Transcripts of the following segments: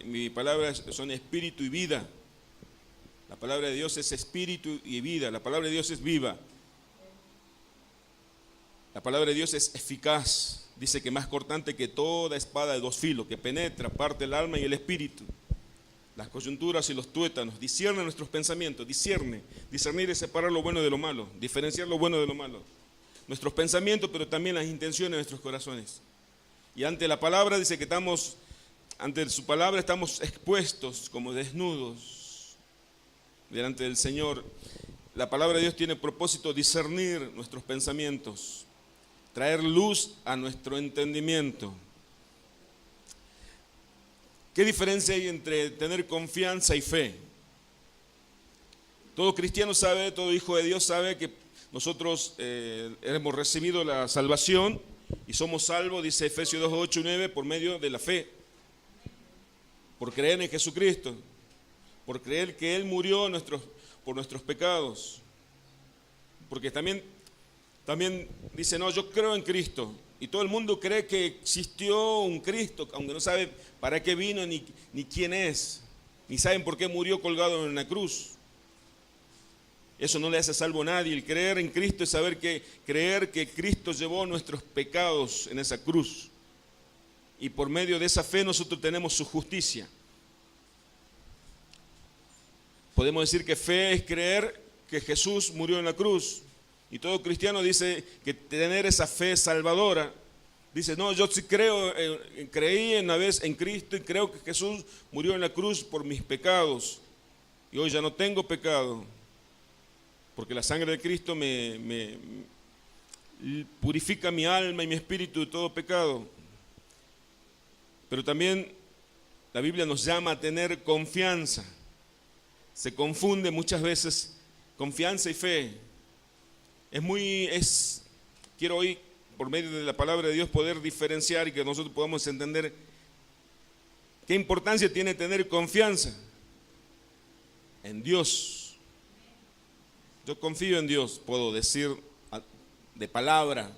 mi palabra son espíritu y vida. La palabra de Dios es espíritu y vida. La palabra de Dios es viva. La palabra de Dios es eficaz. Dice que más cortante que toda espada de dos filos, que penetra, parte el alma y el espíritu, las coyunturas y los tuétanos, discierne nuestros pensamientos, discernir y separar lo bueno de lo malo, diferenciar lo bueno de lo malo. Nuestros pensamientos, pero también las intenciones de nuestros corazones. Y ante la palabra dice que ante su palabra estamos expuestos como desnudos delante del Señor. La palabra de Dios tiene propósito discernir nuestros pensamientos, traer luz a nuestro entendimiento. ¿Qué diferencia hay entre tener confianza y fe? Todo cristiano sabe, todo hijo de Dios sabe que nosotros hemos recibido la salvación y somos salvos, dice Efesios 2, 8 y 9, por medio de la fe. Por creer en Jesucristo, por creer que Él murió por nuestros pecados. Porque también dice, no, yo creo en Cristo. Y todo el mundo cree que existió un Cristo, aunque no sabe para qué vino ni quién es, ni saben por qué murió colgado en una cruz. Eso no le hace salvo a nadie. El creer en Cristo es creer que Cristo llevó nuestros pecados en esa cruz. Y por medio de esa fe nosotros tenemos su justicia. Podemos decir que fe es creer que Jesús murió en la cruz. Y todo cristiano dice que tener esa fe salvadora. Dice, no, yo sí creí una vez en Cristo y creo que Jesús murió en la cruz por mis pecados. Y hoy ya no tengo pecado. Porque la sangre de Cristo me purifica mi alma y mi espíritu de todo pecado. Pero también la Biblia nos llama a tener confianza. Se confunde muchas veces confianza y fe. Quiero hoy, por medio de la palabra de Dios, poder diferenciar y que nosotros podamos entender qué importancia tiene tener confianza en Dios. Yo confío en Dios, puedo decir de palabra,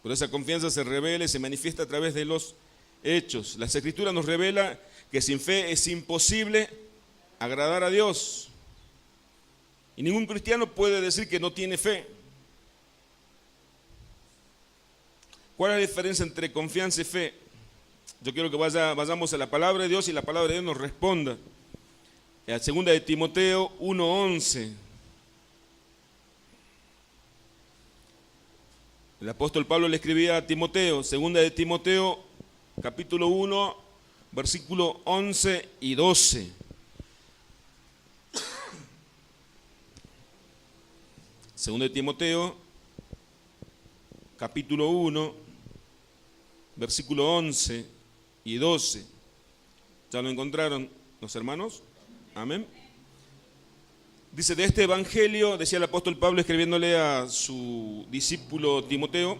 pero esa confianza se revela y se manifiesta a través de los hechos. Las Escrituras nos revela que sin fe es imposible agradar a Dios. Y ningún cristiano puede decir que no tiene fe. ¿Cuál es la diferencia entre confianza y fe? Yo quiero que vayamos a la palabra de Dios y la palabra de Dios nos responda. En 2 de Timoteo 1:11. El apóstol Pablo le escribía a Timoteo, 2 de Timoteo, capítulo 1, versículo 11 y 12. Segundo de Timoteo, capítulo 1, versículo 11 y 12. ¿Ya lo encontraron los hermanos? Amén. Dice, de este evangelio, decía el apóstol Pablo escribiéndole a su discípulo Timoteo,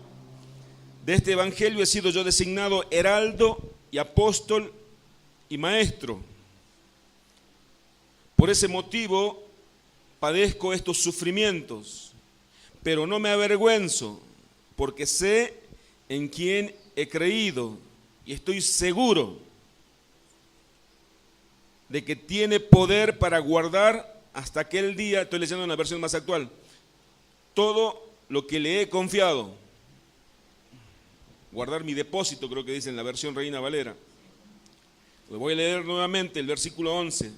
de este evangelio he sido yo designado heraldo y apóstol y maestro. Por ese motivo padezco estos sufrimientos, pero no me avergüenzo, porque sé en quién he creído y estoy seguro de que tiene poder para guardar hasta aquel día, estoy leyendo una versión más actual, todo lo que le he confiado. Guardar mi depósito, creo que dice en la versión Reina Valera. Lo voy a leer nuevamente, el versículo 11.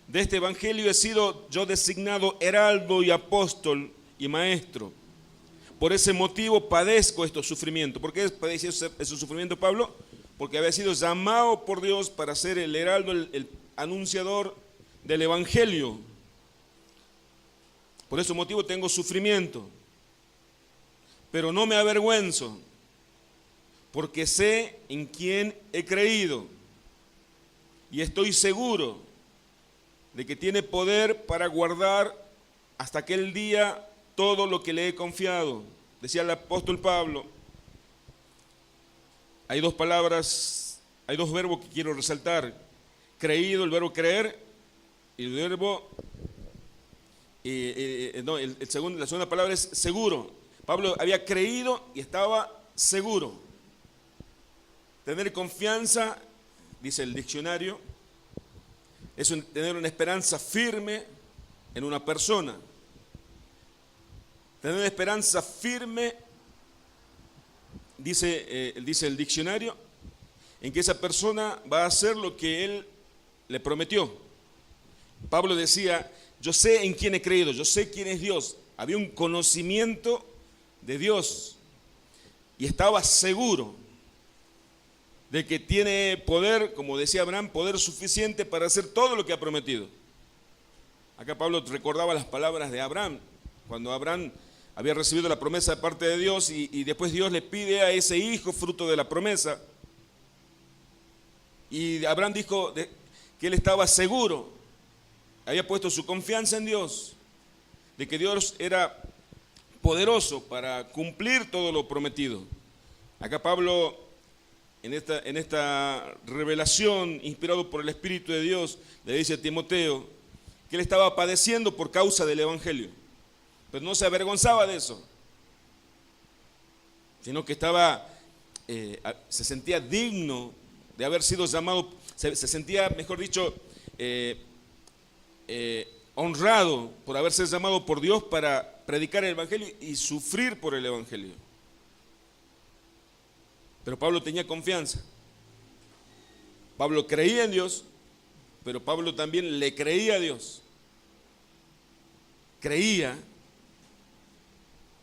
De este evangelio he sido yo designado heraldo y apóstol y maestro. Por ese motivo padezco estos sufrimientos. ¿Por qué padeció ese sufrimiento Pablo? Porque había sido llamado por Dios para ser el heraldo, el anunciador del evangelio. Por ese motivo tengo sufrimiento. Pero no me avergüenzo, porque sé en quién he creído. Y estoy seguro de que tiene poder para guardar hasta aquel día todo lo que le he confiado. Decía el apóstol Pablo. Hay dos palabras, hay dos verbos que quiero resaltar. Creído, el verbo creer, y el verbo, la segunda palabra es seguro. Pablo había creído y estaba seguro. Tener confianza dice el diccionario, es tener una esperanza firme en una persona. Tener una esperanza firme, dice el diccionario, en que esa persona va a hacer lo que él le prometió. Pablo decía, yo sé en quién he creído, yo sé quién es Dios. Había un conocimiento de Dios y estaba seguro de que tiene poder, como decía Abraham, poder suficiente para hacer todo lo que ha prometido. Acá Pablo recordaba las palabras de Abraham, cuando Abraham había recibido la promesa de parte de Dios y después Dios le pide a ese hijo fruto de la promesa. Y Abraham dijo que él estaba seguro, había puesto su confianza en Dios, de que Dios era poderoso para cumplir todo lo prometido. Acá Pablo, en esta revelación, inspirado por el Espíritu de Dios, le dice a Timoteo que él estaba padeciendo por causa del Evangelio, pero no se avergonzaba de eso, sino que se sentía digno de haber sido llamado, se sentía, mejor dicho, honrado por haber sido llamado por Dios para predicar el Evangelio y sufrir por el Evangelio. Pero Pablo tenía confianza. Pablo creía en Dios, pero Pablo también le creía a Dios. Creía,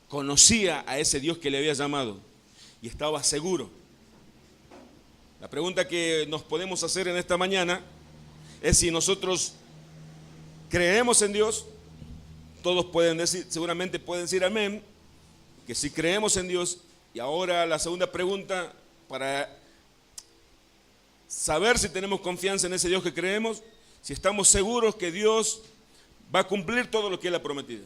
conocía a ese Dios que le había llamado y estaba seguro. La pregunta que nos podemos hacer en esta mañana es si nosotros creemos en Dios. Todos pueden decir, seguramente pueden decir amén, que si creemos en Dios. Y ahora la segunda pregunta, para saber si tenemos confianza en ese Dios que creemos, si estamos seguros que Dios va a cumplir todo lo que Él ha prometido.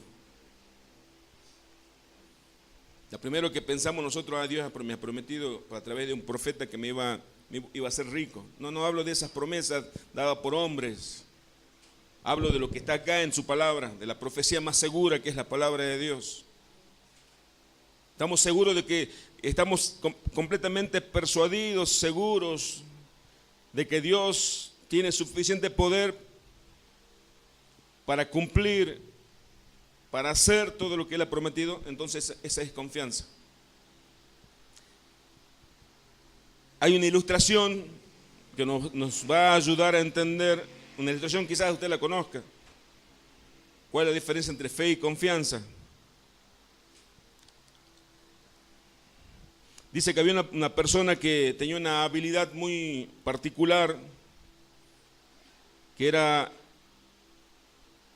Lo primero que pensamos nosotros, Dios me ha prometido a través de un profeta que me iba a hacer rico. No hablo de esas promesas dadas por hombres. Hablo de lo que está acá en su palabra, de la profecía más segura que es la palabra de Dios. Estamos seguros de que estamos completamente persuadidos, seguros de que Dios tiene suficiente poder para cumplir, para hacer todo lo que Él ha prometido. Entonces esa es confianza. Hay una ilustración que nos va a ayudar a entender, una ilustración quizás usted la conozca. ¿Cuál es la diferencia entre fe y confianza? Dice que había una persona que tenía una habilidad muy particular, que era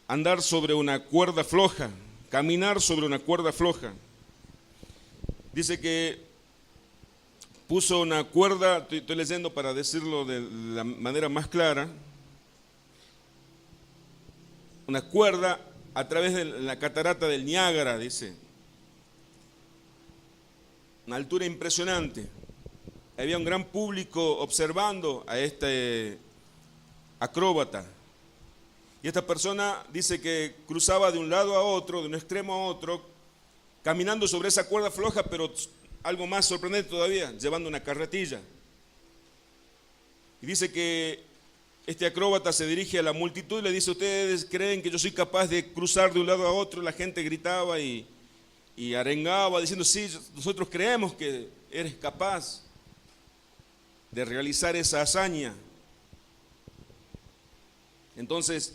andar sobre una cuerda floja, caminar sobre una cuerda floja. Dice que puso una cuerda, estoy leyendo para decirlo de la manera más clara, una cuerda a través de la catarata del Niágara, dice. Una altura impresionante. Había un gran público observando a este acróbata. Y esta persona dice que cruzaba de un lado a otro, de un extremo a otro, caminando sobre esa cuerda floja, pero algo más sorprendente todavía, llevando una carretilla. Y dice que este acróbata se dirige a la multitud y le dice: ¿ustedes creen que yo soy capaz de cruzar de un lado a otro? La gente gritaba y arengaba diciendo: sí, nosotros creemos que eres capaz de realizar esa hazaña. Entonces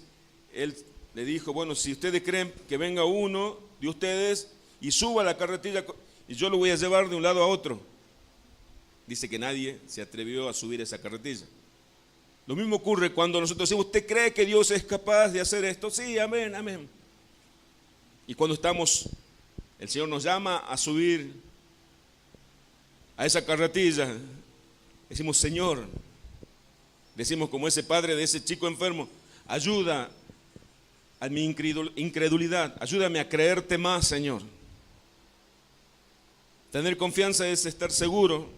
él le dijo: bueno, si ustedes creen, que venga uno de ustedes y suba la carretilla y yo lo voy a llevar de un lado a otro. Dice que nadie se atrevió a subir esa carretilla. Lo mismo ocurre cuando nosotros decimos: ¿usted cree que Dios es capaz de hacer esto? Sí, amén, amén. Y cuando el Señor nos llama a subir a esa carretilla, decimos: Señor, decimos como ese padre de ese chico enfermo: ayuda a mi incredulidad, ayúdame a creerte más, Señor. Tener confianza es estar seguro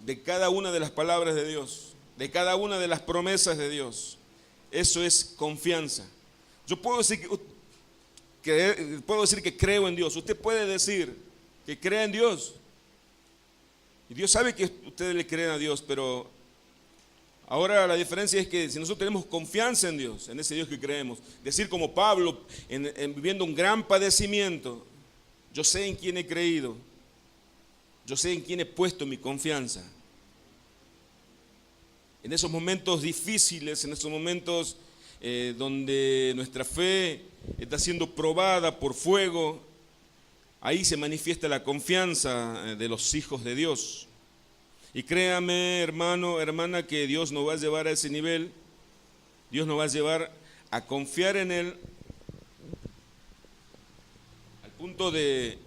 de cada una de las palabras de Dios, de cada una de las promesas de Dios. Eso es confianza. Yo puedo decir que creo en Dios. Usted puede decir que cree en Dios. Y Dios sabe que ustedes le creen a Dios, pero Ahora la diferencia es que si nosotros tenemos confianza en Dios, en ese Dios que creemos, decir como Pablo, viviendo un gran padecimiento, yo sé en quién he creído, yo sé en quién he puesto mi confianza. En esos momentos difíciles, en esos momentos donde nuestra fe está siendo probada por fuego, ahí se manifiesta la confianza de los hijos de Dios. Y créame, hermano, hermana, que Dios nos va a llevar a ese nivel. Dios nos va a llevar a confiar en Él al punto de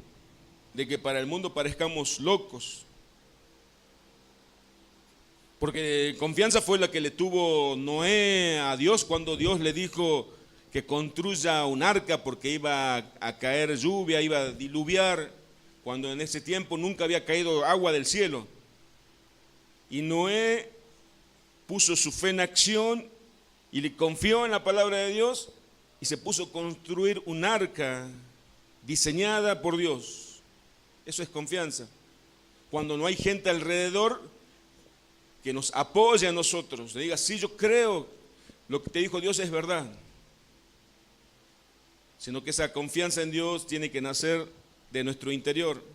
que para el mundo parezcamos locos. Porque confianza fue la que le tuvo Noé a Dios cuando Dios le dijo que construya un arca porque iba a caer lluvia, iba a diluviar, cuando en ese tiempo nunca había caído agua del cielo. Y Noé puso su fe en acción y le confió en la palabra de Dios y se puso a construir un arca diseñada por Dios. Eso es confianza. Cuando no hay gente alrededor que nos apoye a nosotros, le diga, sí, yo creo, lo que te dijo Dios es verdad. Sino que esa confianza en Dios tiene que nacer de nuestro interior,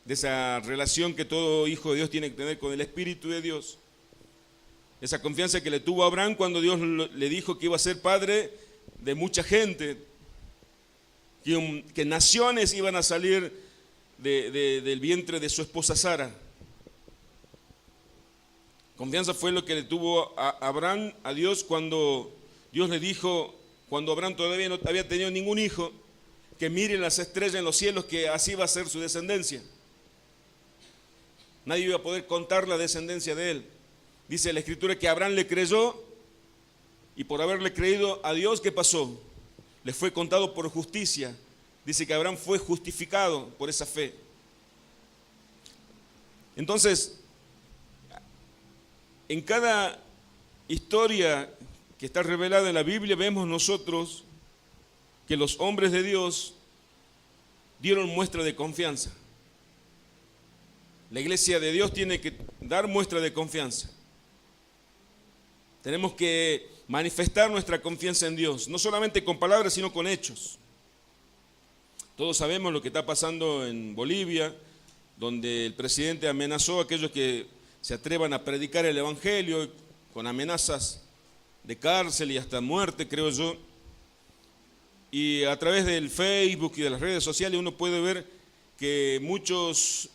de esa relación que todo hijo de Dios tiene que tener con el Espíritu de Dios. Esa confianza que le tuvo a Abraham cuando Dios le dijo que iba a ser padre de mucha gente, que naciones iban a salir del vientre de su esposa Sara. Confianza fue lo que le tuvo a Abraham a Dios cuando Dios le dijo, cuando Abraham todavía no había tenido ningún hijo, que mire las estrellas en los cielos, que así va a ser su descendencia. Nadie iba a poder contar la descendencia de él. Dice la Escritura que Abraham le creyó y por haberle creído a Dios, ¿qué pasó? Le fue contado por justicia. Dice que Abraham fue justificado por esa fe. Entonces, en cada historia que está revelada en la Biblia, vemos nosotros que los hombres de Dios dieron muestra de confianza. La iglesia de Dios tiene que dar muestra de confianza. Tenemos que manifestar nuestra confianza en Dios, no solamente con palabras, sino con hechos. Todos sabemos lo que está pasando en Bolivia, donde el presidente amenazó a aquellos que se atrevan a predicar el evangelio con amenazas de cárcel y hasta muerte, creo yo. Y a través del Facebook y de las redes sociales uno puede ver que muchos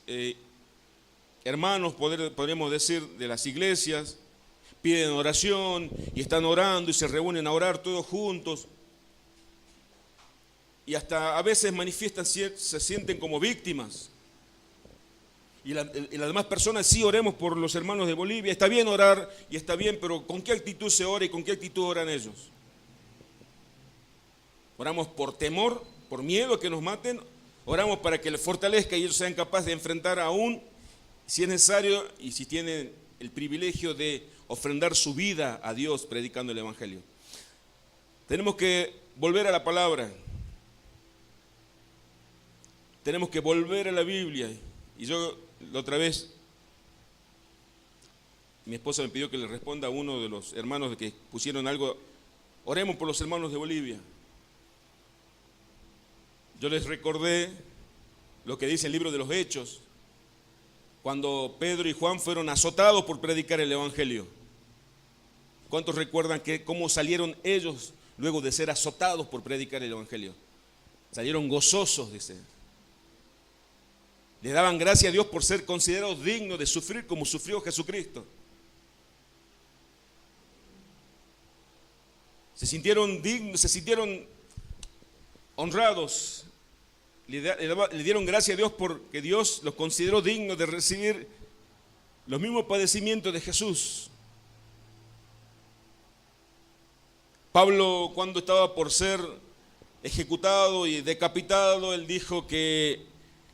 hermanos, podríamos decir, de las iglesias, piden oración y están orando y se reúnen a orar todos juntos. Y hasta a veces manifiestan, se sienten como víctimas. Y las demás personas, sí, oremos por los hermanos de Bolivia. Está bien orar y está bien, pero ¿con qué actitud se ora y con qué actitud oran ellos? ¿Oramos por temor, por miedo a que nos maten? ¿Oramos para que les fortalezca y ellos sean capaces de enfrentar aún, si es necesario y si tienen el privilegio de ofrendar su vida a Dios predicando el evangelio? Tenemos que volver a la palabra. Tenemos que volver a la Biblia. Y yo la otra vez, mi esposa me pidió que le responda a uno de los hermanos que pusieron algo, oremos por los hermanos de Bolivia. Yo les recordé lo que dice el libro de los Hechos, cuando Pedro y Juan fueron azotados por predicar el evangelio. ¿Cuántos recuerdan cómo salieron ellos luego de ser azotados por predicar el evangelio? Salieron gozosos, dice. Le daban gracias a Dios por ser considerados dignos de sufrir como sufrió Jesucristo. Se sintieron dignos, se sintieron honrados. Le dieron gracias a Dios porque Dios los consideró dignos de recibir los mismos padecimientos de Jesús. Pablo, cuando estaba por ser ejecutado y decapitado, él dijo que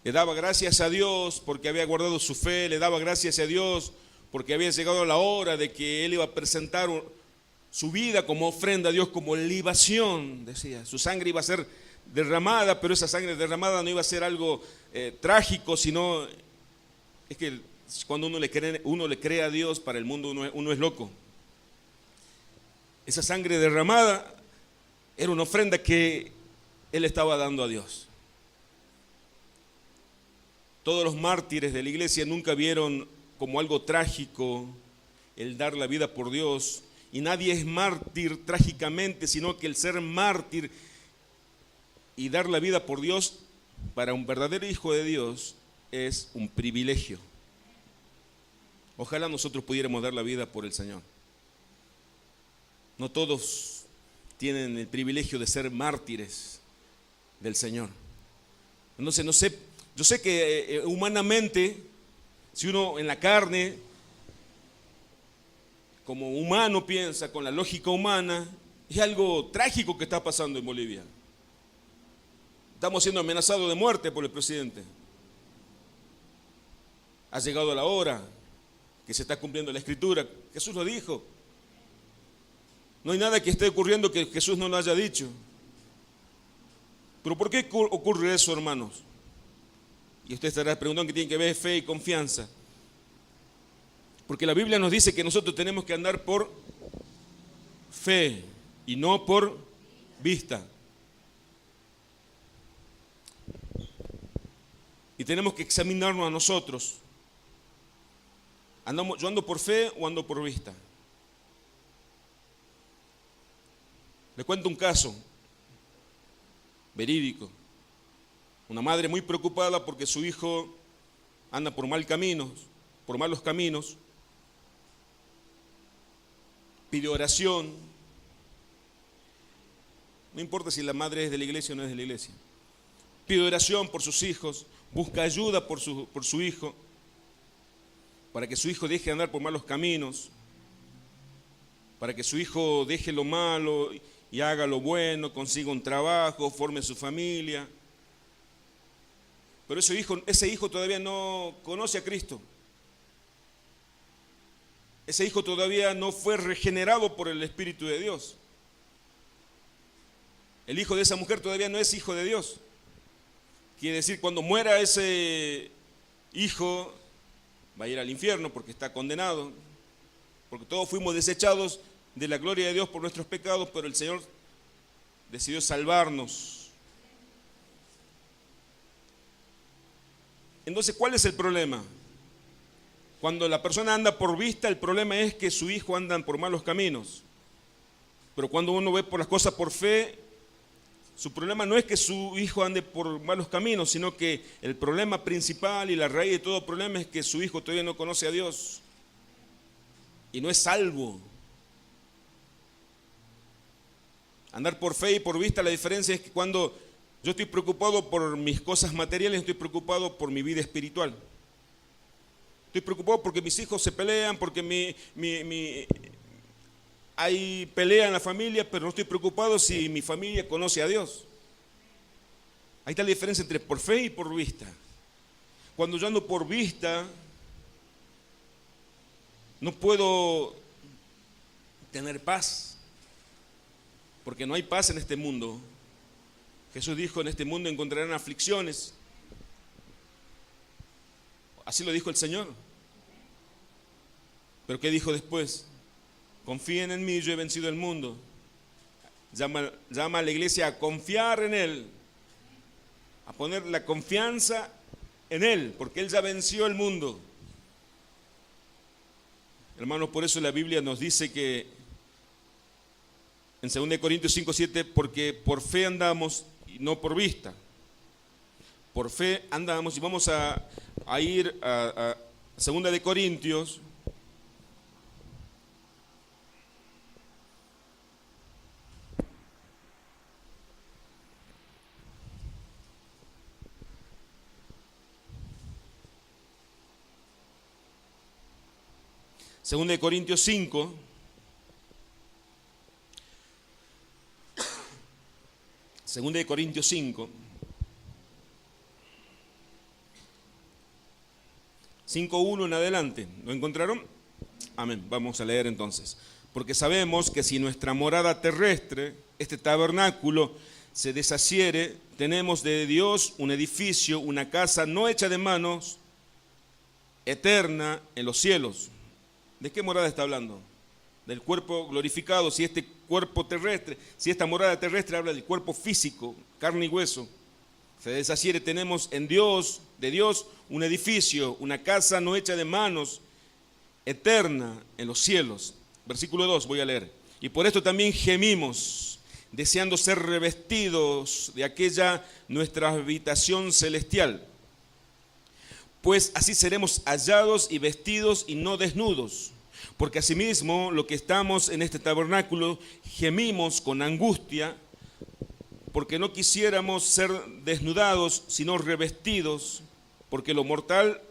le daba gracias a Dios porque había guardado su fe, le daba gracias a Dios porque había llegado la hora de que él iba a presentar su vida como ofrenda a Dios, como libación, decía. Su sangre iba a ser derramada, pero esa sangre derramada no iba a ser algo trágico, sino es que Cuando uno le cree a Dios, para el mundo uno es loco. Esa sangre derramada era una ofrenda que él estaba dando a Dios. Todos los mártires de la iglesia nunca vieron como algo trágico el dar la vida por Dios. Y nadie es mártir trágicamente, sino que el ser mártir y dar la vida por Dios, para un verdadero hijo de Dios, es un privilegio. Ojalá nosotros pudiéramos dar la vida por el Señor. No todos tienen el privilegio de ser mártires del Señor. Entonces, no sé, yo sé que humanamente, si uno en la carne, como humano piensa, con la lógica humana, es algo trágico que está pasando en Bolivia. Estamos siendo amenazados de muerte por el presidente. Ha llegado la hora que se está cumpliendo la Escritura. Jesús lo dijo. No hay nada que esté ocurriendo que Jesús no lo haya dicho. Pero ¿por qué ocurre eso, hermanos? Y usted estará preguntando qué tiene que ver fe y confianza. Porque la Biblia nos dice que nosotros tenemos que andar por fe y no por vista. Y tenemos que examinarnos a nosotros. ¿Yo ando por fe o ando por vista? Le cuento un caso verídico. Una madre muy preocupada porque su hijo anda por malos caminos. Pide oración. No importa si la madre es de la iglesia o no es de la iglesia. Pide oración por sus hijos, busca ayuda por su hijo, para que su hijo deje de andar por malos caminos, para que su hijo deje lo malo y haga lo bueno, consiga un trabajo, forme su familia. Pero ese hijo todavía no conoce a Cristo. Ese hijo todavía no fue regenerado por el Espíritu de Dios. El hijo de esa mujer todavía no es hijo de Dios. Quiere decir, cuando muera ese hijo, va a ir al infierno porque está condenado. Porque todos fuimos desechados de la gloria de Dios por nuestros pecados, pero el Señor decidió salvarnos. Entonces, ¿cuál es el problema? Cuando la persona anda por vista, el problema es que su hijo anda por malos caminos. Pero cuando uno ve por las cosas por fe, su problema no es que su hijo ande por malos caminos, sino que el problema principal y la raíz de todo problema es que su hijo todavía no conoce a Dios y no es salvo. Andar por fe y por vista, la diferencia es que cuando yo estoy preocupado por mis cosas materiales, estoy preocupado por mi vida espiritual. Estoy preocupado porque mis hijos se pelean, porque hay pelea en la familia, pero no estoy preocupado si mi familia conoce a Dios. Ahí está la diferencia entre por fe y por vista. Cuando yo ando por vista, no puedo tener paz, porque no hay paz en este mundo. Jesús dijo, en este mundo encontrarán aflicciones. Así lo dijo el Señor. Pero ¿qué dijo después? Confíen en mí, yo he vencido el mundo. Llama a la iglesia a confiar en Él, a poner la confianza en Él, porque Él ya venció el mundo. Hermanos, por eso la Biblia nos dice que en 2 Corintios 5:7, porque por fe andamos y no por vista. Por fe andamos, y vamos a ir a 2 Corintios. Segunda de Corintios 5, Segunda de Corintios 5, 5:1 en adelante. ¿Lo encontraron? Amén. Vamos a leer entonces. Porque sabemos que si nuestra morada terrestre, este tabernáculo, se deshaciere, tenemos de Dios un edificio, una casa no hecha de manos, eterna en los cielos. ¿De qué morada está hablando? Del cuerpo glorificado. Si este cuerpo terrestre, si esta morada terrestre habla del cuerpo físico, carne y hueso, se desasiere, tenemos en Dios, de Dios, un edificio, una casa no hecha de manos, eterna en los cielos. Versículo 2, voy a leer. Y por esto también gemimos, deseando ser revestidos de aquella nuestra habitación celestial. Pues así seremos hallados y vestidos y no desnudos. Porque asimismo, lo que estamos en este tabernáculo, gemimos con angustia, porque no quisiéramos ser desnudados, sino revestidos, porque lo mortal,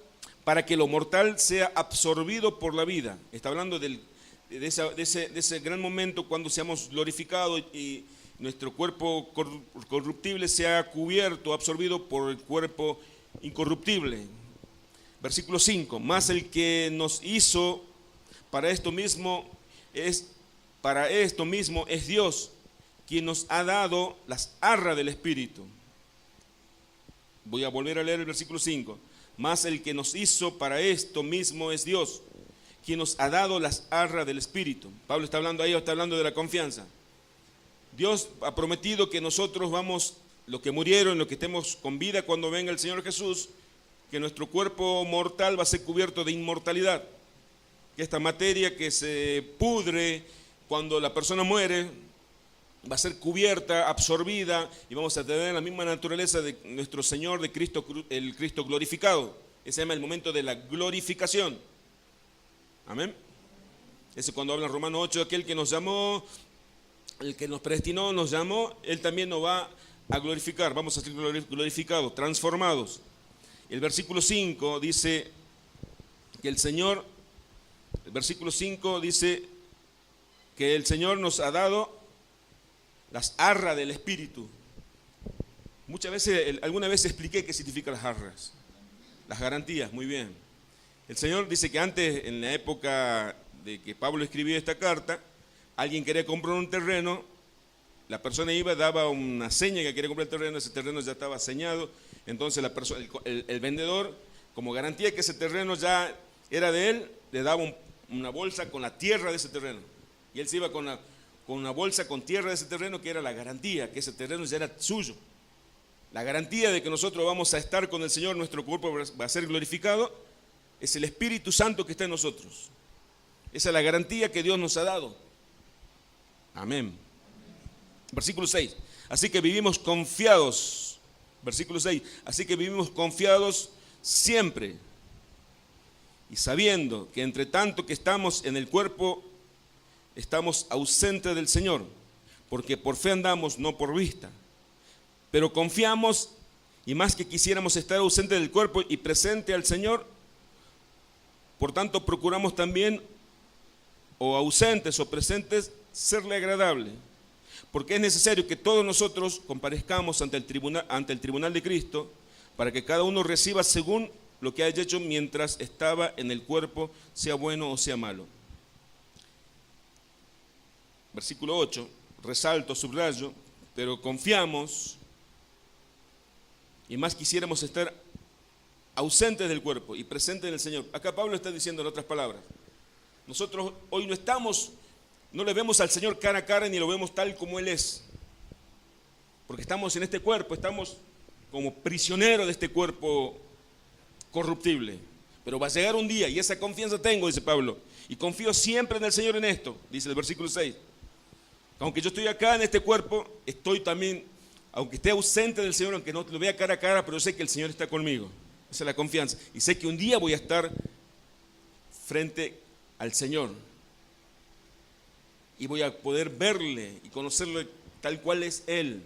para que lo mortal sea absorbido por la vida. Está hablando de ese gran momento cuando seamos glorificados y nuestro cuerpo corruptible sea cubierto, absorbido por el cuerpo incorruptible. Versículo 5, más el que nos hizo para esto mismo es Dios, quien nos ha dado las arras del Espíritu. Voy a volver a leer el versículo 5. Más el que nos hizo para esto mismo es Dios, quien nos ha dado las arras del Espíritu. Pablo está hablando ahí, está hablando de la confianza. Dios ha prometido que nosotros vamos, los que murieron, los que estemos con vida cuando venga el Señor Jesús, que nuestro cuerpo mortal va a ser cubierto de inmortalidad. Que esta materia que se pudre cuando la persona muere va a ser cubierta, absorbida, y vamos a tener la misma naturaleza de nuestro Señor, de Cristo, el Cristo glorificado. Ese se llama el momento de la glorificación. Amén. Ese cuando habla en Romanos 8, aquel que nos llamó, el que nos predestinó, nos llamó, Él también nos va a glorificar. Vamos a ser glorificados, transformados. El versículo 5 dice que el versículo 5 dice que el Señor nos ha dado las arras del Espíritu. Muchas veces, alguna vez expliqué qué significan las arras. Las garantías, muy bien. El Señor dice que antes, en la época de que Pablo escribió esta carta, alguien quería comprar un terreno, la persona iba, daba una seña que quería comprar el terreno, ese terreno ya estaba señado, entonces el vendedor, como garantía que ese terreno ya era de él, le daba una bolsa con la tierra de ese terreno. Y él se iba con una bolsa con tierra de ese terreno, que era la garantía, que ese terreno ya era suyo. La garantía de que nosotros vamos a estar con el Señor, nuestro cuerpo va a ser glorificado, es el Espíritu Santo que está en nosotros. Esa es la garantía que Dios nos ha dado. Amén. Versículo 6. Así que vivimos confiados. Versículo 6. Así que vivimos confiados siempre. Y sabiendo que entre tanto que estamos en el cuerpo, estamos ausentes del Señor. Porque por fe andamos, no por vista. Pero confiamos, y más que quisiéramos estar ausentes del cuerpo y presente al Señor, por tanto procuramos también, o ausentes o presentes, serle agradable. Porque es necesario que todos nosotros comparezcamos ante el tribunal de Cristo, para que cada uno reciba según lo que haya hecho mientras estaba en el cuerpo, sea bueno o sea malo. Versículo 8, resalto, subrayo, pero confiamos, y más quisiéramos estar ausentes del cuerpo y presentes en el Señor. Acá Pablo está diciendo en otras palabras, nosotros hoy no le vemos al Señor cara a cara ni lo vemos tal como Él es, porque estamos en este cuerpo, estamos como prisioneros de este cuerpo corruptible, pero va a llegar un día, y esa confianza tengo, dice Pablo, y confío siempre en el Señor en esto, dice el versículo 6, aunque yo estoy acá en este cuerpo, estoy también, aunque esté ausente del Señor, aunque no lo vea cara a cara, pero sé que el Señor está conmigo. Esa es la confianza. Y sé que un día voy a estar frente al Señor. Y voy a poder verle y conocerle tal cual es Él.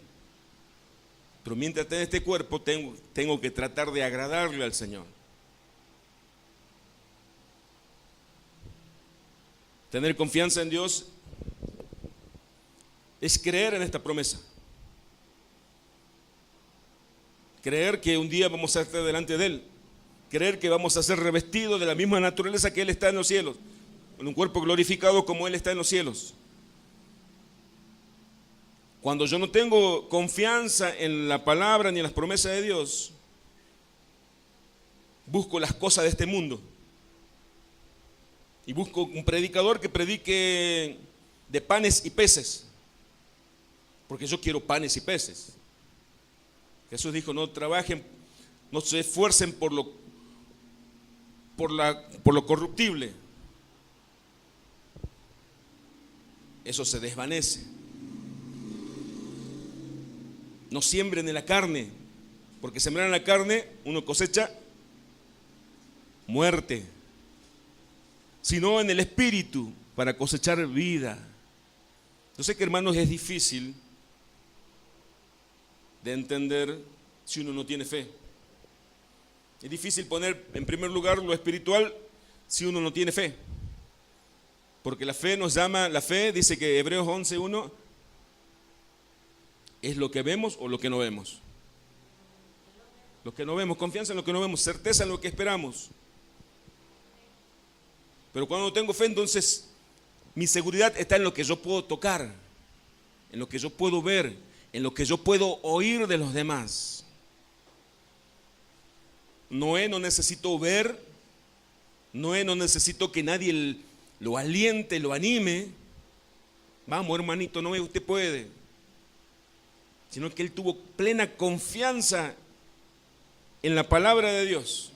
Pero mientras esté en este cuerpo, tengo que tratar de agradarle al Señor. Tener confianza en Dios es creer en esta promesa. Creer que un día vamos a estar delante de Él. Creer que vamos a ser revestidos de la misma naturaleza que Él está en los cielos. En un cuerpo glorificado como Él está en los cielos. Cuando yo no tengo confianza en la palabra ni en las promesas de Dios, busco las cosas de este mundo. y busco un predicador que predique de panes y peces, porque yo quiero panes y peces. Jesús dijo, no trabajen, no se esfuercen por lo corruptible. Eso se desvanece. No siembren en la carne, porque sembrar en la carne uno cosecha muerte, sino en el espíritu para cosechar vida. Yo sé que, hermanos, es difícil de entender si uno no tiene fe. Es difícil poner en primer lugar lo espiritual si uno no tiene fe. Porque la fe nos llama, la fe dice que Hebreos 11:1 es lo que vemos o lo que no vemos. Lo que no vemos, confianza en lo que no vemos, certeza en lo que esperamos. Pero cuando tengo fe, entonces mi seguridad está en lo que yo puedo tocar, en lo que yo puedo ver, en lo que yo puedo oír de los demás. Noé no necesitó ver, Noé no necesitó que nadie lo aliente, lo anime. Vamos, hermanito Noé, usted puede. Sino que él tuvo plena confianza en la palabra de Dios.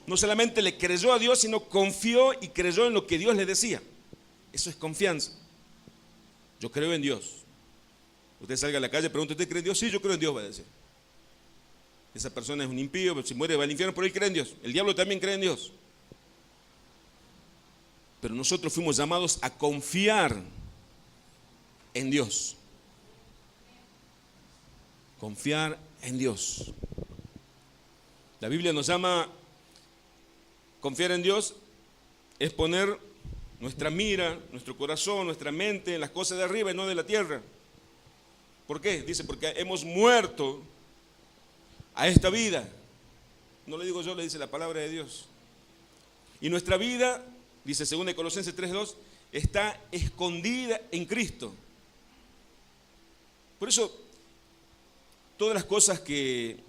No solamente le creyó a Dios, sino confió y creyó en lo que Dios le decía. Eso es confianza. Yo creo en Dios. Usted salga a la calle, pregunta, ¿usted cree en Dios? Sí, yo creo en Dios, va a decir. Esa persona es un impío, pero si muere va al infierno, pero él cree en Dios. El diablo también cree en Dios. Pero nosotros fuimos llamados a confiar en Dios. Confiar en Dios. La Biblia nos llama, confiar en Dios es poner nuestra mira, nuestro corazón, nuestra mente en las cosas de arriba y no de la tierra. ¿Por qué? Dice, porque hemos muerto a esta vida. No lo digo yo, le dice la palabra de Dios. Y nuestra vida, dice 2 Colosenses 3:2, está escondida en Cristo. Por eso, todas las cosas que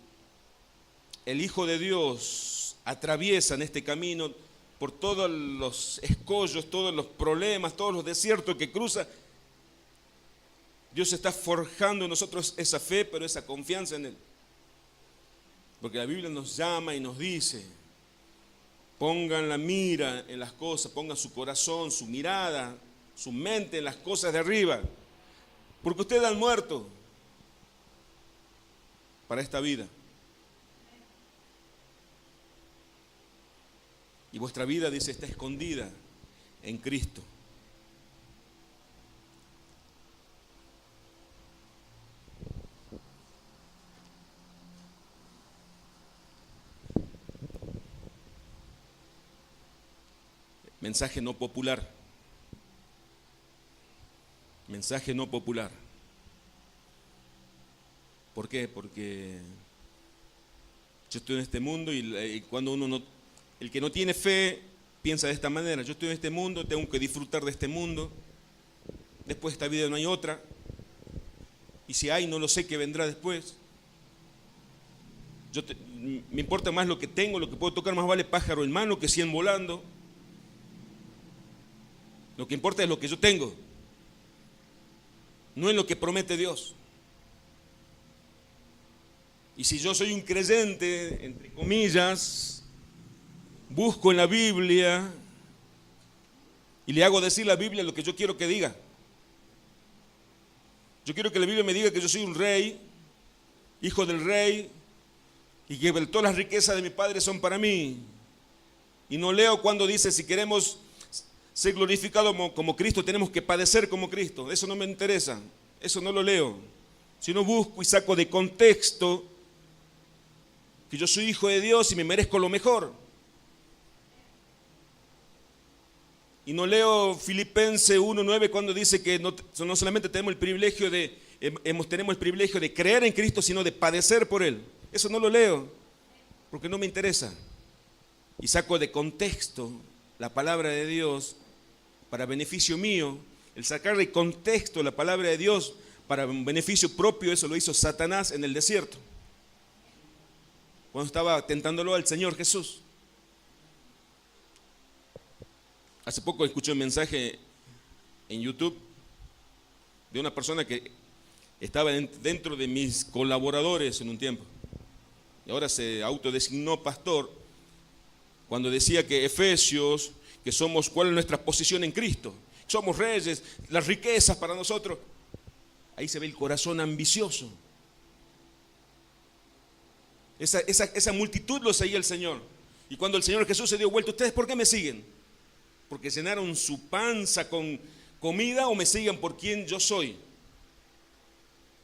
el Hijo de Dios atraviesa en este camino, por todos los escollos, todos los problemas, todos los desiertos que cruza, Dios está forjando en nosotros esa fe, pero esa confianza en Él. Porque la Biblia nos llama y nos dice, pongan la mira en las cosas, pongan su corazón, su mirada, su mente en las cosas de arriba. Porque ustedes han muerto para esta vida. Y vuestra vida, dice, está escondida en Cristo. Mensaje no popular. Mensaje no popular. ¿Por qué? Porque yo estoy en este mundo y cuando uno no, el que no tiene fe piensa de esta manera: yo estoy en este mundo, tengo que disfrutar de este mundo, después de esta vida no hay otra, y si hay no lo sé qué vendrá después. Me importa más lo que tengo, lo que puedo tocar, más vale pájaro en mano que 100 volando. Lo que importa es lo que yo tengo, no es lo que promete Dios. Y si yo soy un creyente, entre comillas, busco en la Biblia y le hago decir la Biblia lo que yo quiero que diga. Yo quiero que la Biblia me diga que yo soy un rey, hijo del rey, y que todas las riquezas de mi padre son para mí. Y no leo cuando dice, si queremos ser glorificados como Cristo, tenemos que padecer como Cristo. Eso no me interesa, eso no lo leo. Sino busco y saco de contexto que yo soy hijo de Dios y me merezco lo mejor. Y no leo Filipenses 1:9 cuando dice que no solamente tenemos el privilegio de creer en Cristo, sino de padecer por Él. Eso no lo leo, porque no me interesa. Y saco de contexto la palabra de Dios para beneficio mío. El sacar de contexto la palabra de Dios para un beneficio propio, eso lo hizo Satanás en el desierto, cuando estaba tentándolo al Señor Jesús. Hace poco escuché un mensaje en YouTube de una persona que estaba dentro de mis colaboradores en un tiempo y ahora se autodesignó pastor, cuando decía que Efesios, que somos, ¿cuál es nuestra posición en Cristo? Somos reyes, las riquezas para nosotros. Ahí se ve el corazón ambicioso. Esa multitud lo seguía el Señor. Y cuando el Señor Jesús se dio vuelta, ¿ustedes por qué me siguen? ¿Porque llenaron su panza con comida o me siguen por quien yo soy?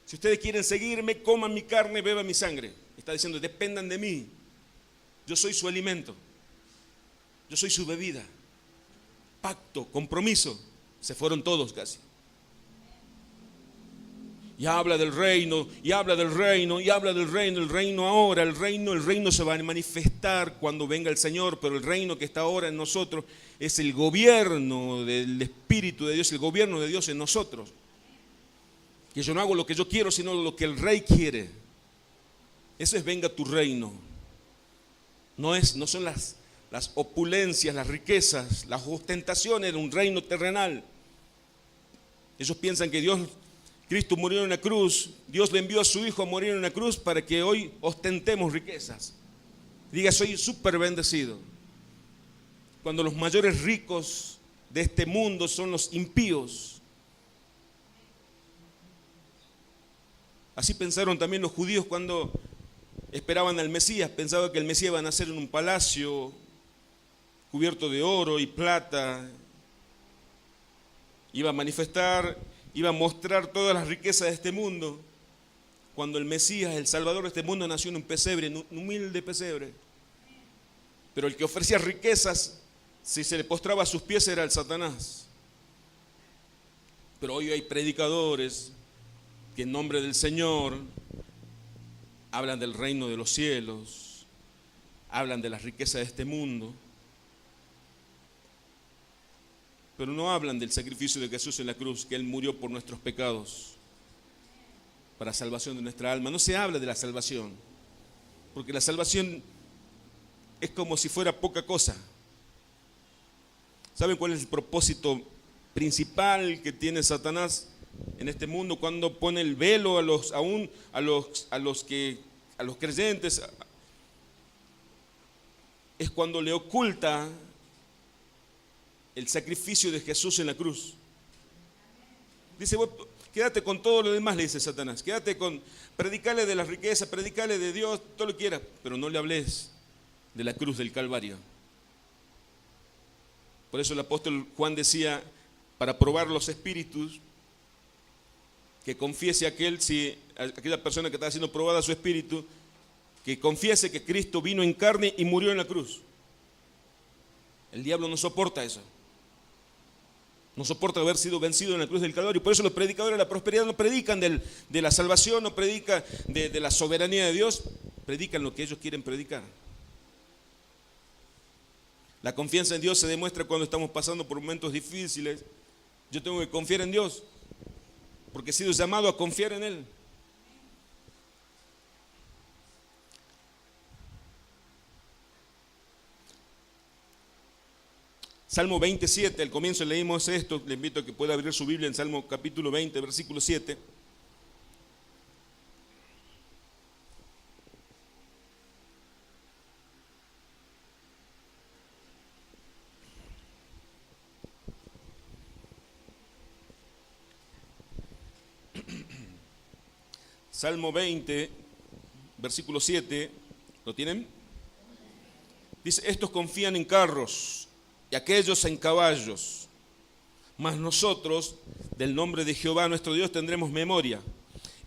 Si ustedes quieren seguirme, coman mi carne, beban mi sangre. Está diciendo, dependan de mí. Yo soy su alimento. Yo soy su bebida. Pacto, compromiso. Se fueron todos casi. Y habla del reino, y habla del reino, y habla del reino, el reino ahora, el reino se va a manifestar cuando venga el Señor, pero el reino que está ahora en nosotros es el gobierno del Espíritu de Dios, el gobierno de Dios en nosotros. Que yo no hago lo que yo quiero, sino lo que el Rey quiere. Eso es venga tu reino. No son las opulencias, las riquezas, las ostentaciones de un reino terrenal. Ellos piensan que Cristo murió en una cruz, Dios le envió a su Hijo a morir en una cruz para que hoy ostentemos riquezas. Diga, soy súper bendecido. Cuando los mayores ricos de este mundo son los impíos. Así pensaron también los judíos cuando esperaban al Mesías. Pensaban que el Mesías iba a nacer en un palacio cubierto de oro y plata. Iba a manifestar, iba a mostrar todas las riquezas de este mundo. Cuando el Mesías, el Salvador de este mundo, nació en un pesebre, en un humilde pesebre. Pero el que ofrecía riquezas, si se le postraba a sus pies, era el Satanás. Pero hoy hay predicadores que en nombre del Señor hablan del reino de los cielos, hablan de las riquezas de este mundo, pero no hablan del sacrificio de Jesús en la cruz, que Él murió por nuestros pecados, para salvación de nuestra alma. No se habla de la salvación, porque la salvación es como si fuera poca cosa. ¿Saben cuál es el propósito principal que tiene Satanás en este mundo cuando pone el velo a los creyentes? Es cuando le oculta el sacrificio de Jesús en la cruz. Dice, vos, quédate con todo lo demás, le dice Satanás. Quédate con, predicale de la riqueza, predicale de Dios, todo lo que quieras, pero no le hables de la cruz del Calvario. Por eso el apóstol Juan decía, para probar los espíritus, que confiese aquella persona que está siendo probada su espíritu, que confiese que Cristo vino en carne y murió en la cruz. El diablo no soporta eso. No soporta haber sido vencido en la cruz del Calvario. Por eso los predicadores de la prosperidad no predican de la salvación, no predican de la soberanía de Dios, predican lo que ellos quieren predicar. La confianza en Dios se demuestra cuando estamos pasando por momentos difíciles. Yo tengo que confiar en Dios, porque he sido llamado a confiar en Él. Salmo 27, al comienzo leímos esto, le invito a que pueda abrir su Biblia en Salmo capítulo 20, versículo 7. Salmo 20, versículo 7, ¿lo tienen? Dice, estos confían en carros y aquellos en caballos, mas nosotros del nombre de Jehová nuestro Dios tendremos memoria.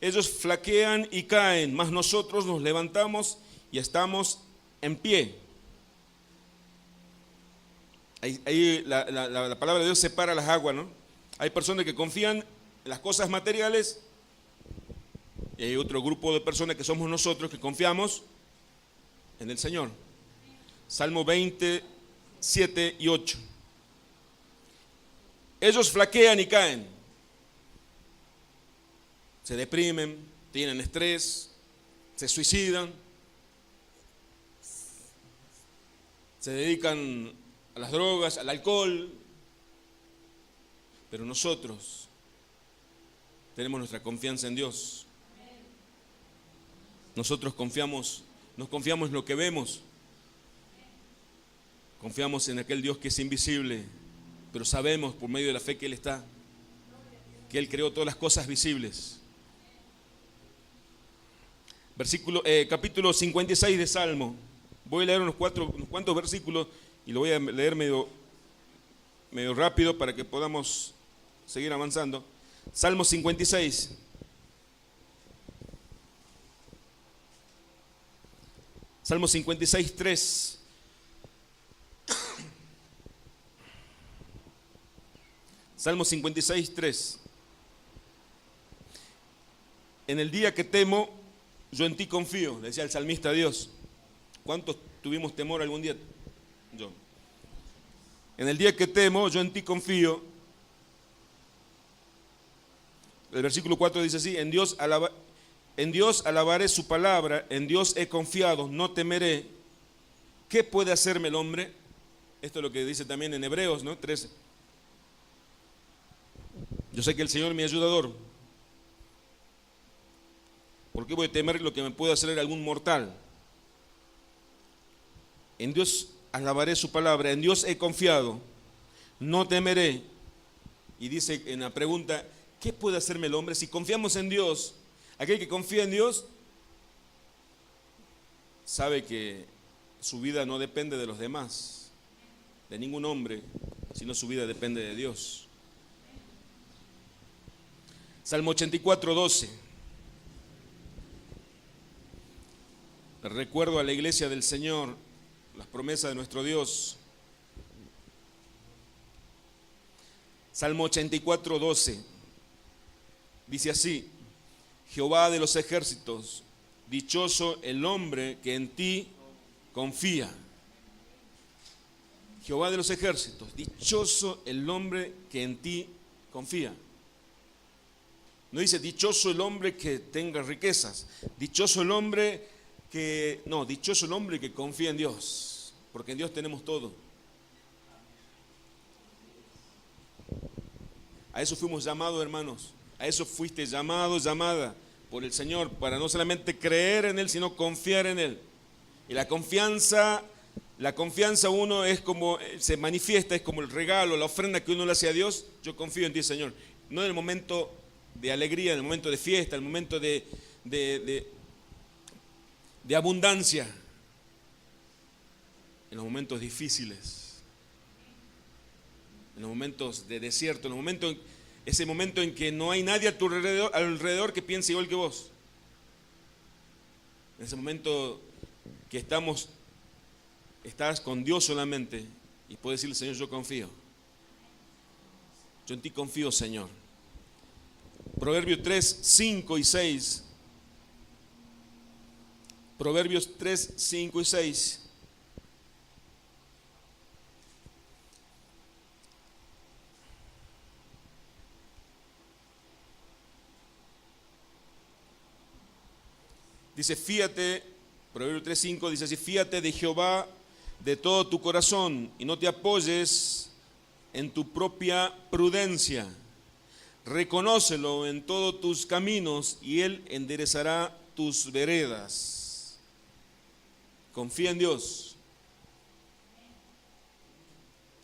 Ellos flaquean y caen, mas nosotros nos levantamos y estamos en pie. Ahí la palabra de Dios separa las aguas, ¿no? Hay personas que confían en las cosas materiales y hay otro grupo de personas que somos nosotros que confiamos en el Señor. Salmo 20, 7 y 8. Ellos flaquean y caen, se deprimen, tienen estrés, se suicidan, se dedican a las drogas, al alcohol, Pero nosotros tenemos nuestra confianza en Dios. Nosotros nos confiamos en lo que vemos. Confiamos en aquel Dios que es invisible, pero sabemos por medio de la fe que Él está, que Él creó todas las cosas visibles. Capítulo 56 de Salmo. Voy a leer unos cuantos versículos y lo voy a leer medio rápido para que podamos seguir avanzando. Salmo 56. Salmo 56, 3. Salmo 56, 3. En el día que temo, yo en ti confío, decía el salmista a Dios. ¿Cuántos tuvimos temor algún día? Yo. En el día que temo, yo en ti confío. El versículo 4 dice así: en Dios alabaré su palabra, en Dios he confiado, no temeré. ¿Qué puede hacerme el hombre? Esto es lo que dice también en Hebreos, ¿no? 13. Yo sé que el Señor es mi ayudador. ¿Por qué voy a temer lo que me puede hacer algún mortal? En Dios alabaré su palabra, en Dios he confiado, no temeré. Y dice en la pregunta, ¿qué puede hacerme el hombre? Si confiamos en Dios, aquel que confía en Dios sabe que su vida no depende de los demás, de ningún hombre, sino su vida depende de Dios. Salmo 84, 12. Recuerdo a la iglesia del Señor las promesas de nuestro Dios. Salmo 84, 12. Dice así: Jehová de los ejércitos, dichoso el hombre que en ti confía. Jehová de los ejércitos, dichoso el hombre que en ti confía. No dice dichoso el hombre que tenga riquezas, dichoso el hombre dichoso el hombre que confía en Dios, porque en Dios tenemos todo. A eso fuimos llamados, hermanos, a eso fuiste llamado, llamada por el Señor, para no solamente creer en Él, sino confiar en Él. Y la confianza uno es como, se manifiesta, es como el regalo, la ofrenda que uno le hace a Dios. Yo confío en ti, Señor. No en el momento de alegría, en el momento de fiesta, en el momento de abundancia, en los momentos difíciles, en los momentos de desierto, ese momento en que no hay nadie a tu alrededor que piense igual que vos. En ese momento que estás con Dios solamente y puedes decirle, Señor, yo confío. Yo en ti confío, Señor. Proverbios 3, 5 y 6. Proverbios 3, 5 y 6. Dice, fíate, Proverbios 3, 5 dice así: fíate de Jehová de todo tu corazón y no te apoyes en tu propia prudencia. Reconócelo en todos tus caminos y Él enderezará tus veredas. Confía en Dios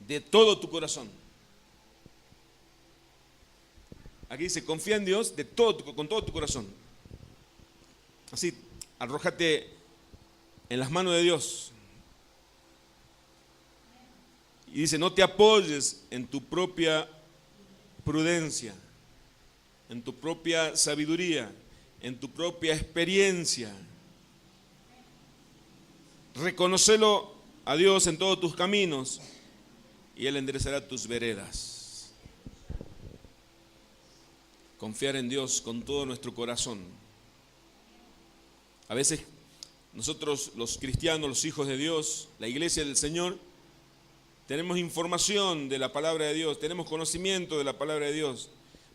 de todo tu corazón. Aquí dice, confía en Dios con todo tu corazón. Así, arrójate en las manos de Dios. Y dice, no te apoyes en tu propia prudencia, en tu propia sabiduría, en tu propia experiencia. Reconócelo a Dios en todos tus caminos y Él enderezará tus veredas. Confiar en Dios con todo nuestro corazón. A veces nosotros, los cristianos, los hijos de Dios, la iglesia del Señor, tenemos información de la palabra de Dios, tenemos conocimiento de la palabra de Dios,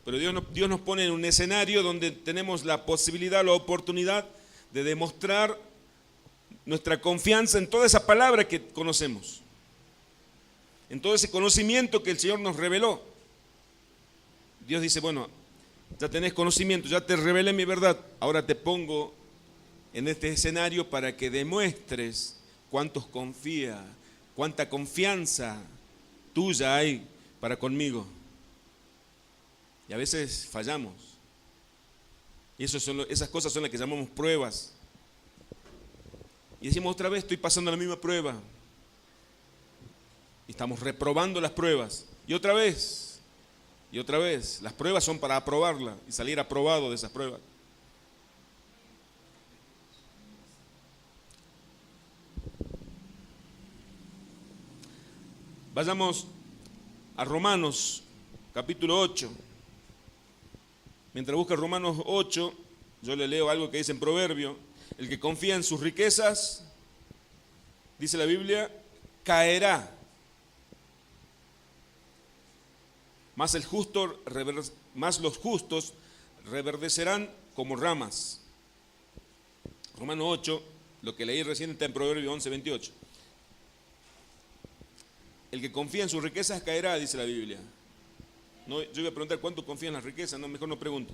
pero Dios nos pone en un escenario donde tenemos la posibilidad, la oportunidad de demostrar nuestra confianza en toda esa palabra que conocemos, en todo ese conocimiento que el Señor nos reveló. Dios dice, bueno, ya tenés conocimiento, ya te revelé mi verdad, ahora te pongo en este escenario para que demuestres cuántos confía, cuánta confianza tuya hay para conmigo. Y a veces fallamos. Y esas cosas son las que llamamos pruebas. Y decimos otra vez, estoy pasando la misma prueba. Y estamos reprobando las pruebas. Y otra vez. Las pruebas son para aprobarla y salir aprobado de esas pruebas. Vayamos a Romanos, capítulo 8. Mientras busca Romanos 8, yo le leo algo que dice en Proverbio. El que confía en sus riquezas, dice la Biblia, caerá. Más los justos reverdecerán como ramas. Romanos 8, lo que leí recién está en Proverbio 11, 28. El que confía en sus riquezas caerá, dice la Biblia. No, yo voy a preguntar cuánto confía en las riquezas, no, mejor no pregunto.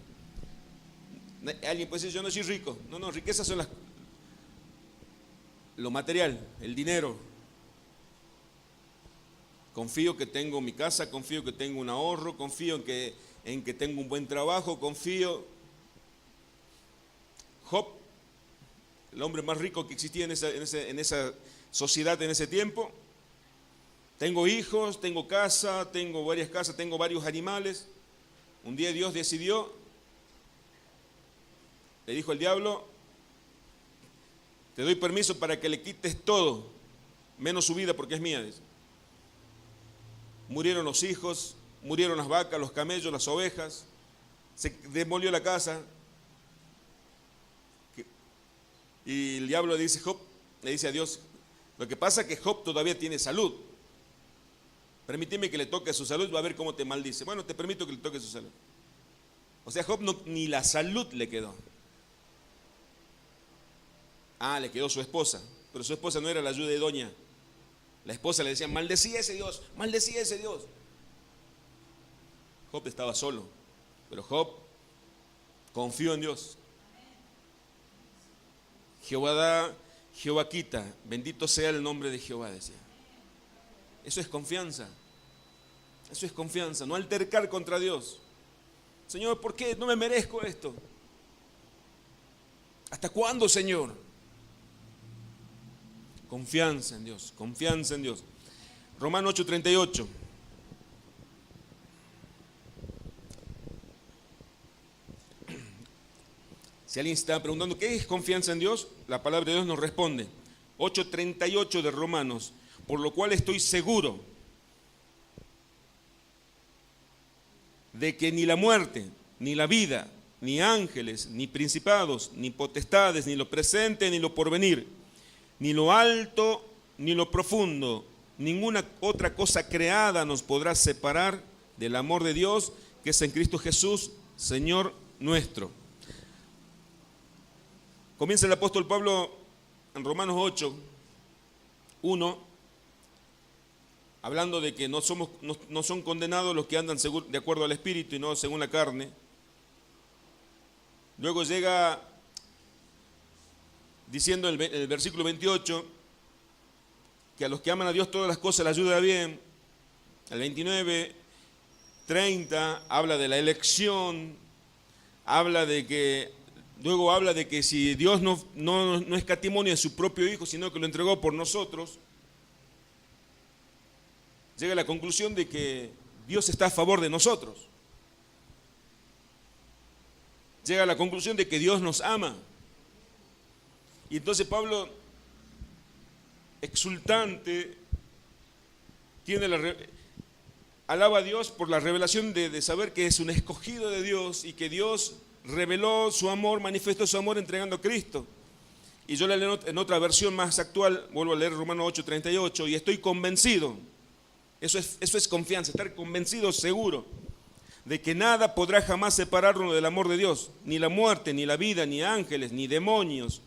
Alguien puede decir, yo no soy rico. No, riquezas son lo material, el dinero. Confío que tengo mi casa, confío que tengo un ahorro, confío en que tengo un buen trabajo, confío. Job, el hombre más rico que existía en esa sociedad en ese tiempo. Tengo hijos, tengo casa, tengo varias casas, tengo varios animales. Un día Dios decidió, le dijo al diablo, te doy permiso para que le quites todo, menos su vida porque es mía. Dice. Murieron los hijos, murieron las vacas, los camellos, las ovejas, se demolió la casa. Y el diablo le dice a Dios, lo que pasa es que Job todavía tiene salud. Permíteme que le toque su salud, va a ver cómo te maldice. Bueno, te permito que le toque su salud. O sea, Job ni la salud le quedó. Le quedó su esposa, pero su esposa no era la ayuda idónea. La esposa le decía, maldecía a ese Dios, maldecía a ese Dios. Job estaba solo, pero Job confió en Dios. Jehová da, Jehová quita, bendito sea el nombre de Jehová, decía. Eso es confianza. Eso es confianza, no altercar contra Dios. Señor, ¿por qué no me merezco esto? ¿Hasta cuándo, Señor? Confianza en Dios, confianza en Dios. Romanos 8:38. Si alguien está preguntando qué es confianza en Dios, la palabra de Dios nos responde. 8:38 de Romanos. Por lo cual estoy seguro de que ni la muerte, ni la vida, ni ángeles, ni principados, ni potestades, ni lo presente, ni lo porvenir, ni lo alto, ni lo profundo, ninguna otra cosa creada nos podrá separar del amor de Dios que es en Cristo Jesús, Señor nuestro. Comienza el apóstol Pablo en Romanos 8:1. Hablando de que no son condenados los que andan de acuerdo al Espíritu y no según la carne. Luego llega diciendo en el versículo 28 que a los que aman a Dios todas las cosas les ayuda bien. El 29:30 habla de la elección, luego habla de que si Dios no escatimó ni a su propio Hijo, sino que lo entregó por nosotros, llega a la conclusión de que Dios está a favor de nosotros. Llega a la conclusión de que Dios nos ama. Y entonces Pablo, exultante, alaba a Dios por la revelación de saber que es un escogido de Dios y que Dios reveló su amor, manifestó su amor entregando a Cristo. Y yo le leo en otra versión más actual, vuelvo a leer Romanos 8:38, y estoy convencido. Eso es confianza, estar convencido, seguro, de que nada podrá jamás separarnos del amor de Dios, ni la muerte, ni la vida, ni ángeles, ni demonios,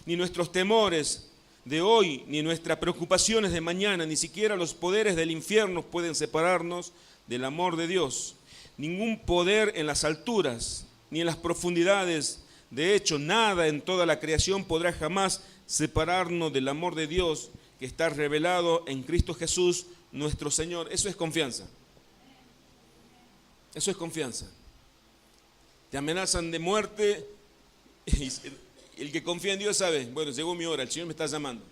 ni nuestros temores de hoy, ni nuestras preocupaciones de mañana, ni siquiera los poderes del infierno pueden separarnos del amor de Dios. ningún poder en las alturas, ni en las profundidades. De hecho, nada en toda la creación podrá jamás separarnos del amor de Dios que está revelado en Cristo Jesús, nuestro Señor. Eso es confianza. Eso es confianza. Te amenazan de muerte y el que confía en Dios sabe, bueno, llegó mi hora, el Señor me está llamando.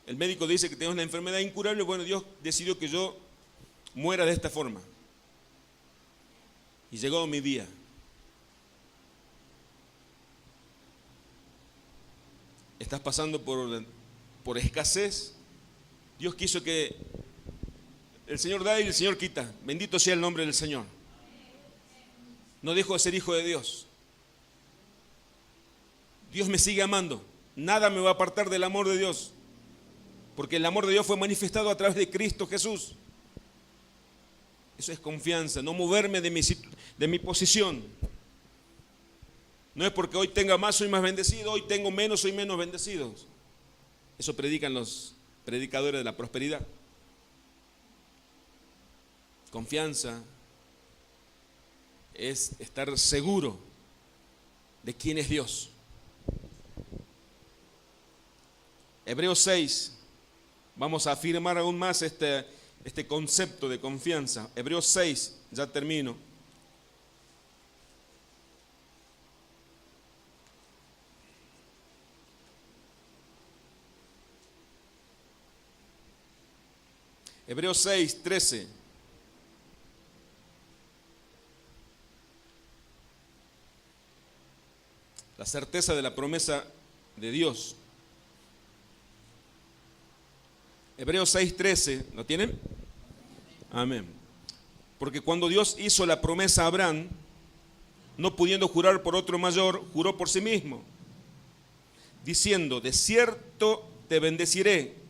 El médico dice que tengo una enfermedad incurable, bueno, Dios decidió que yo muera de esta forma. Y llegó mi día. Estás pasando por escasez. Dios quiso que el Señor da y el Señor quita. Bendito sea el nombre del Señor. No dejo de ser hijo de Dios. Dios me sigue amando. Nada me va a apartar del amor de Dios. Porque el amor de Dios fue manifestado a través de Cristo Jesús. Eso es confianza, no moverme de mi posición. No es porque hoy tenga más, soy más bendecido, hoy tengo menos, soy menos bendecido. Eso predican los predicadores de la prosperidad. Confianza es estar seguro de quién es Dios. Hebreos 6, vamos a afirmar aún más este concepto de confianza. Hebreos 6, ya termino. Hebreos 6, 13. La certeza de la promesa de Dios. Hebreos 6, 13. ¿Lo tienen? Amén. Porque cuando Dios hizo la promesa a Abraham, no pudiendo jurar por otro mayor, juró por sí mismo, diciendo: de cierto te bendeciré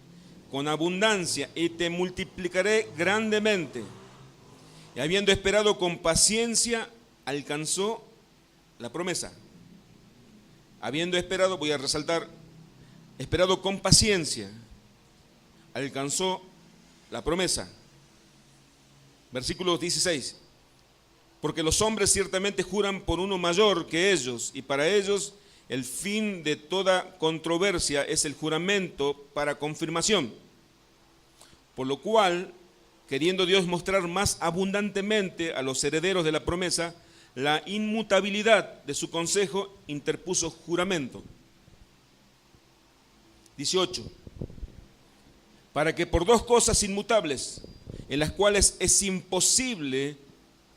con abundancia y te multiplicaré grandemente. Y habiendo esperado con paciencia, alcanzó la promesa. Habiendo esperado, voy a resaltar, esperado con paciencia, alcanzó la promesa. Versículo 16. Porque los hombres ciertamente juran por uno mayor que ellos, y para ellos el fin de toda controversia es el juramento para confirmación. Por lo cual, queriendo Dios mostrar más abundantemente a los herederos de la promesa la inmutabilidad de su consejo, interpuso juramento. 18. Para que por dos cosas inmutables, en las cuales es imposible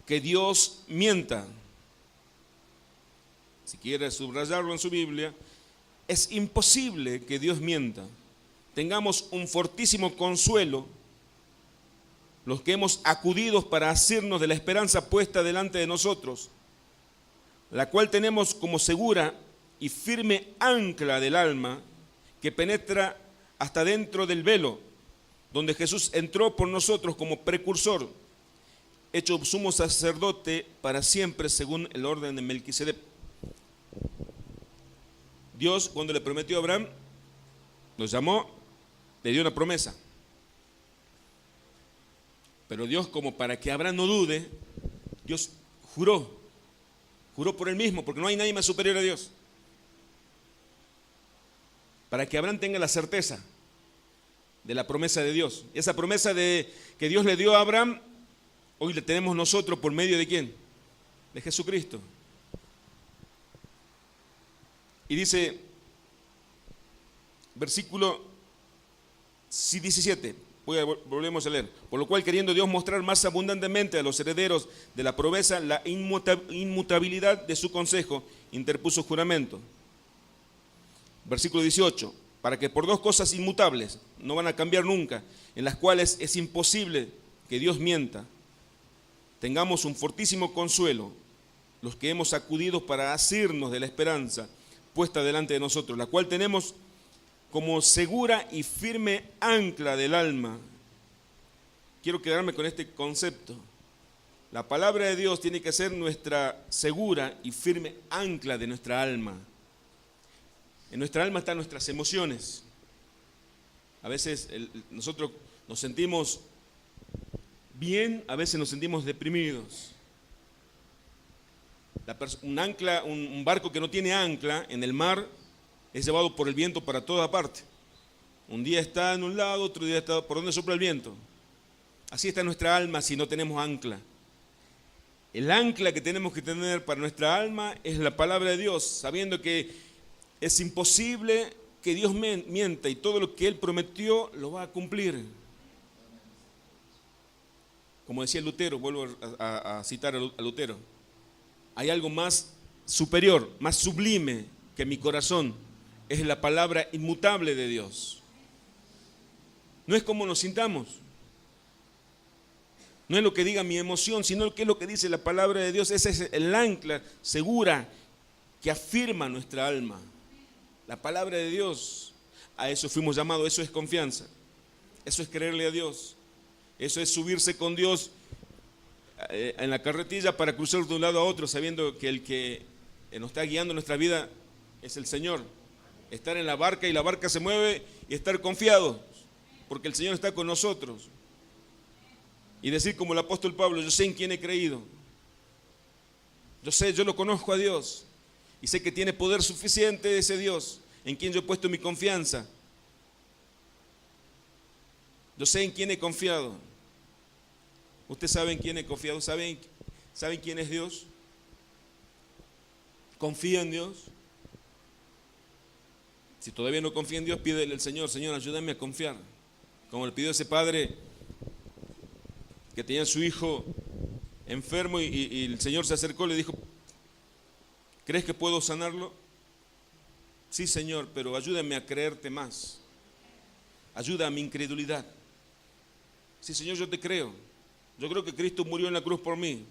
que Dios mienta. Si quiere subrayarlo en su Biblia, es imposible que Dios mienta. Tengamos un fortísimo consuelo, los que hemos acudido para asirnos de la esperanza puesta delante de nosotros, la cual tenemos como segura y firme ancla del alma, que penetra hasta dentro del velo, donde Jesús entró por nosotros como precursor, hecho sumo sacerdote para siempre según el orden de Melquisedec. Dios, cuando le prometió a Abraham, lo llamó, le dio una promesa. Pero Dios, como para que Abraham no dude, Dios juró por él mismo, porque no hay nadie más superior a Dios. Para que Abraham tenga la certeza de la promesa de Dios. Esa promesa que Dios le dio a Abraham, hoy la tenemos nosotros por medio de ¿quién? De Jesucristo. Y dice, versículo 17, volvemos a leer. Por lo cual, queriendo Dios mostrar más abundantemente a los herederos de la promesa la inmutabilidad de su consejo, interpuso juramento. Versículo 18, para que por dos cosas inmutables, no van a cambiar nunca, en las cuales es imposible que Dios mienta, tengamos un fortísimo consuelo, los que hemos acudido para asirnos de la esperanza puesta delante de nosotros, la cual tenemos como segura y firme ancla del alma. Quiero quedarme con este concepto. La palabra de Dios tiene que ser nuestra segura y firme ancla de nuestra alma. En nuestra alma están nuestras emociones. A veces nosotros nos sentimos bien, a veces nos sentimos deprimidos. Un barco que no tiene ancla en el mar es llevado por el viento para toda parte. Un día está en un lado, otro día está por donde sopla el viento. Así está nuestra alma si no tenemos ancla. El ancla que tenemos que tener para nuestra alma es la palabra de Dios, sabiendo que es imposible que Dios mienta y todo lo que Él prometió lo va a cumplir. Como decía Lutero, vuelvo a citar a Lutero, hay algo más superior, más sublime que mi corazón, es la palabra inmutable de Dios. No es como nos sintamos, no es lo que diga mi emoción, sino que es lo que dice la palabra de Dios. Ese es el ancla segura que afirma nuestra alma. La palabra de Dios, a eso fuimos llamados, eso es confianza, eso es creerle a Dios, eso es subirse con Dios en la carretilla para cruzar de un lado a otro, sabiendo que el que nos está guiando nuestra vida es el Señor. Estar en la barca y la barca se mueve y estar confiados, porque el Señor está con nosotros. Y decir como el apóstol Pablo, yo sé en quién he creído. Yo lo conozco a Dios y sé que tiene poder suficiente ese Dios en quien yo he puesto mi confianza. Yo sé en quién he confiado. ¿Usted sabe en quién he confiado? ¿Saben quién es Dios? ¿Confía en Dios? Si todavía no confía en Dios, pídele al Señor, Señor, ayúdame a confiar. Como le pidió ese padre que tenía a su hijo enfermo y el Señor se acercó y le dijo, ¿crees que puedo sanarlo? Sí, Señor, pero ayúdame a creerte más. Ayuda a mi incredulidad. Sí, Señor, yo te creo. Yo creo que Cristo murió en la cruz por mí.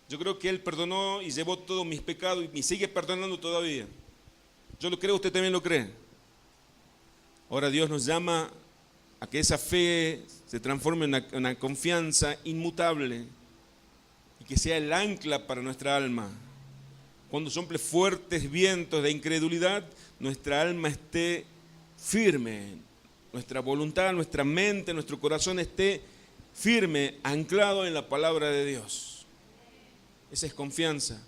Yo creo que Él perdonó y llevó todos mis pecados y me sigue perdonando todavía. Yo lo creo, usted también lo cree. Ahora Dios nos llama a que esa fe se transforme en una confianza inmutable y que sea el ancla para nuestra alma. Cuando soplen fuertes vientos de incredulidad, nuestra alma esté firme, nuestra voluntad, nuestra mente, nuestro corazón esté firme, anclado en la palabra de Dios. Esa es confianza.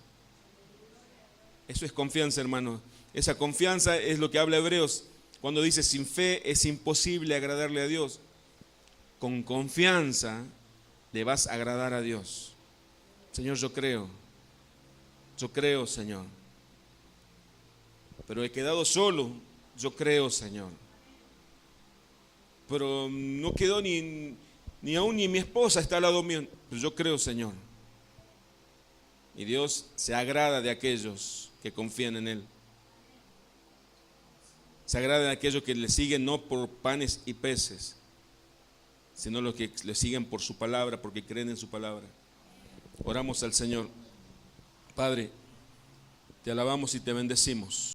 Eso es confianza, hermano. Esa confianza es lo que habla Hebreos cuando dice, sin fe es imposible agradarle a Dios. Con confianza le vas a agradar a Dios. Señor, yo creo, Señor. Pero he quedado solo, yo creo, Señor. Pero no quedó ni aún ni mi esposa está al lado mío. Pero yo creo, Señor. Y Dios se agrada de aquellos que confían en Él. Se agrada de aquellos que le siguen no por panes y peces, sino los que le siguen por su palabra, porque creen en su palabra. Oramos al Señor. Padre, te alabamos y te bendecimos.